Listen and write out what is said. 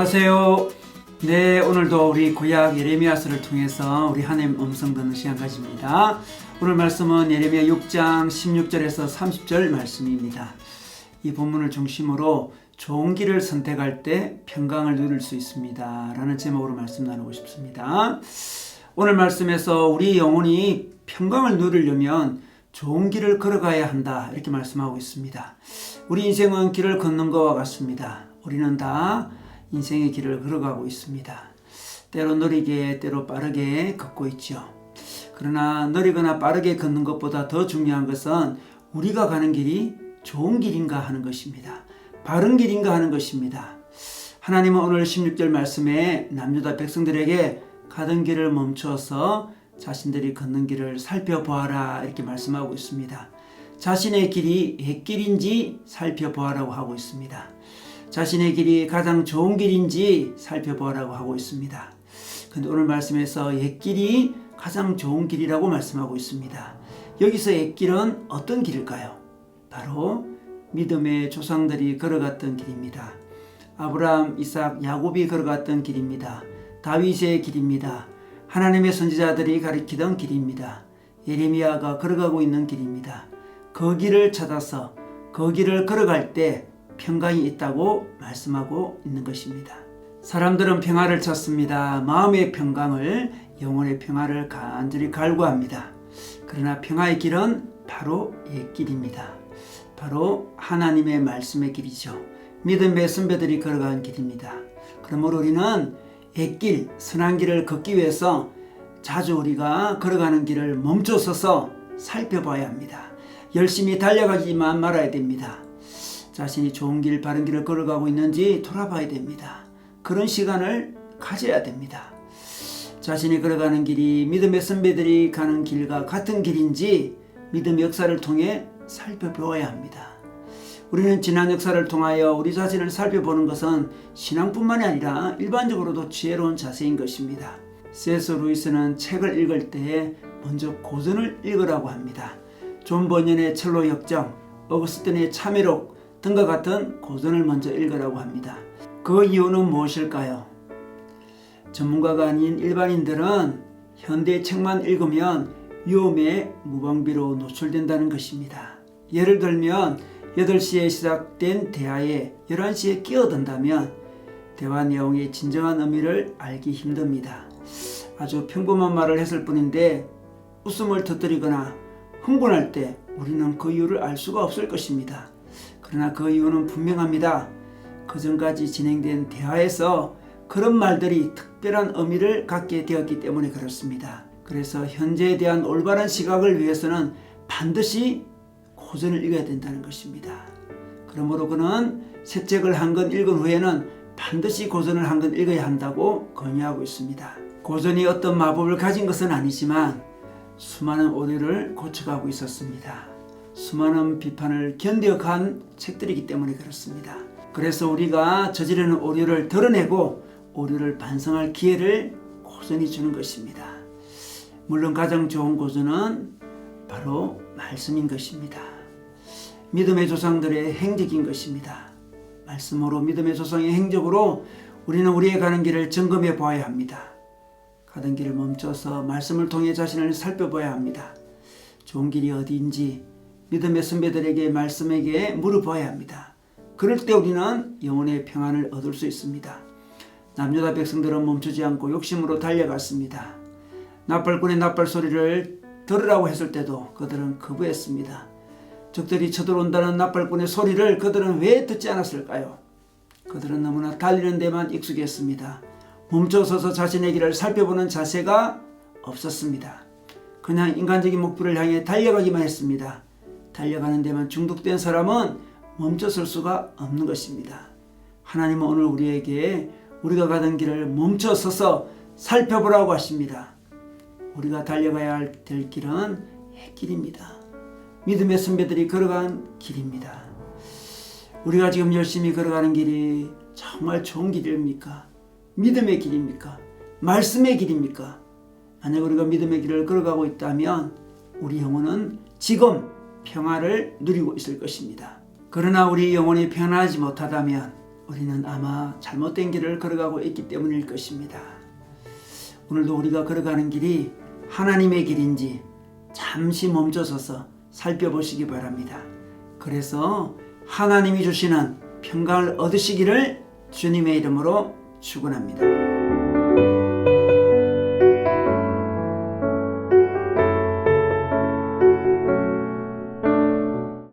안녕하세요. 네, 오늘도 우리 구약 예레미야서를 통해서 우리 하나님 음성 듣는 시간 가집니다. 오늘 말씀은 예레미야 6장 16절에서 30절 말씀입니다. 이 본문을 중심으로 좋은 길을 선택할 때 평강을 누릴 수 있습니다 라는 제목으로 말씀 나누고 싶습니다. 오늘 말씀에서 우리 영혼이 평강을 누리려면 좋은 길을 걸어가야 한다 이렇게 말씀하고 있습니다. 우리 인생은 길을 걷는 것과 같습니다. 우리는 다 인생의 길을 걸어가고 있습니다. 때로 느리게 때로 빠르게 걷고 있죠. 그러나 느리거나 빠르게 걷는 것보다 더 중요한 것은 우리가 가는 길이 좋은 길인가 하는 것입니다. 바른 길인가 하는 것입니다. 하나님은 오늘 16절 말씀에 남유다 백성들에게 가던 길을 멈춰서 자신들이 걷는 길을 살펴보아라 이렇게 말씀하고 있습니다. 자신의 길이 옛길인지 살펴보아라고 하고 있습니다. 자신의 길이 가장 좋은 길인지 살펴보라고 하고 있습니다. 그런데 오늘 말씀에서 옛길이 가장 좋은 길이라고 말씀하고 있습니다. 여기서 옛길은 어떤 길일까요? 바로 믿음의 조상들이 걸어갔던 길입니다. 아브라함, 이삭, 야곱이 걸어갔던 길입니다. 다윗의 길입니다. 하나님의 선지자들이 가리키던 길입니다. 예레미야가 걸어가고 있는 길입니다. 그 길을 찾아서 그 길을 걸어갈 때 평강이 있다고 말씀하고 있는 것입니다. 사람들은 평화를 찾습니다. 마음의 평강을, 영혼의 평화를 간절히 갈구합니다. 그러나 평화의 길은 바로 옛길입니다. 바로 하나님의 말씀의 길이죠. 믿음의 선배들이 걸어간 길입니다. 그러므로 우리는 옛길, 선한 길을 걷기 위해서 자주 우리가 걸어가는 길을 멈춰서서 살펴봐야 합니다. 열심히 달려가지만 말아야 됩니다. 자신이 좋은 길, 바른 길을 걸어가고 있는지 돌아봐야 됩니다. 그런 시간을 가져야 됩니다. 자신이 걸어가는 길이 믿음의 선배들이 가는 길과 같은 길인지 믿음의 역사를 통해 살펴보아야 합니다. 우리는 지난 역사를 통하여 우리 자신을 살펴보는 것은 신앙뿐만이 아니라 일반적으로도 지혜로운 자세인 것입니다. C.S. 루이스는 책을 읽을 때 먼저 고전을 읽으라고 합니다. 존 버년의 첼로 역정, 어거스틴의 참회록 등과 같은 고전을 먼저 읽으라고 합니다. 그 이유는 무엇일까요? 전문가가 아닌 일반인들은 현대의 책만 읽으면 위험에 무방비로 노출된다는 것입니다. 예를 들면 8시에 시작된 대화에 11시에 끼어든다면 대화 내용의 진정한 의미를 알기 힘듭니다. 아주 평범한 말을 했을 뿐인데 웃음을 터뜨리거나 흥분할 때 우리는 그 이유를 알 수가 없을 것입니다. 그러나 그 이유는 분명합니다. 그 전까지 진행된 대화에서 그런 말들이 특별한 의미를 갖게 되었기 때문에 그렇습니다. 그래서 현재에 대한 올바른 시각을 위해서는 반드시 고전을 읽어야 된다는 것입니다. 그러므로 그는 새 책을 한 권 읽은 후에는 반드시 고전을 한 권 읽어야 한다고 권유하고 있습니다. 고전이 어떤 마법을 가진 것은 아니지만 수많은 오류를 고쳐가고 있었습니다. 수많은 비판을 견뎌간 책들이기 때문에 그렇습니다. 그래서 우리가 저지르는 오류를 드러내고 오류를 반성할 기회를 고전이 주는 것입니다. 물론 가장 좋은 고전은 바로 말씀인 것입니다. 믿음의 조상들의 행적인 것입니다. 말씀으로 믿음의 조상의 행적으로 우리는 우리의 가는 길을 점검해 보아야 합니다. 가던 길을 멈춰서 말씀을 통해 자신을 살펴봐야 합니다. 좋은 길이 어디인지 믿음의 선배들에게 말씀에게 물어봐야 합니다. 그럴 때 우리는 영혼의 평안을 얻을 수 있습니다. 남유다 백성들은 멈추지 않고 욕심으로 달려갔습니다. 나팔꾼의 나팔 소리를 들으라고 했을 때도 그들은 거부했습니다. 적들이 쳐들어온다는 나팔꾼의 소리를 그들은 왜 듣지 않았을까요? 그들은 너무나 달리는 데만 익숙했습니다. 멈춰서서 자신의 길을 살펴보는 자세가 없었습니다. 그냥 인간적인 목표를 향해 달려가기만 했습니다. 달려가는 데만 중독된 사람은 멈춰설 수가 없는 것입니다. 하나님은 오늘 우리에게 우리가 가던 길을 멈춰서서 살펴보라고 하십니다. 우리가 달려가야 될 길은 옛길입니다. 믿음의 선배들이 걸어간 길입니다. 우리가 지금 열심히 걸어가는 길이 정말 좋은 길입니까? 믿음의 길입니까? 말씀의 길입니까? 만약 우리가 믿음의 길을 걸어가고 있다면 우리 영혼은 지금 평화를 누리고 있을 것입니다. 그러나 우리 영혼이 평안하지 못하다면 우리는 아마 잘못된 길을 걸어가고 있기 때문일 것입니다. 오늘도 우리가 걸어가는 길이 하나님의 길인지 잠시 멈춰서서 살펴보시기 바랍니다. 그래서 하나님이 주시는 평강을 얻으시기를 주님의 이름으로 축원합니다.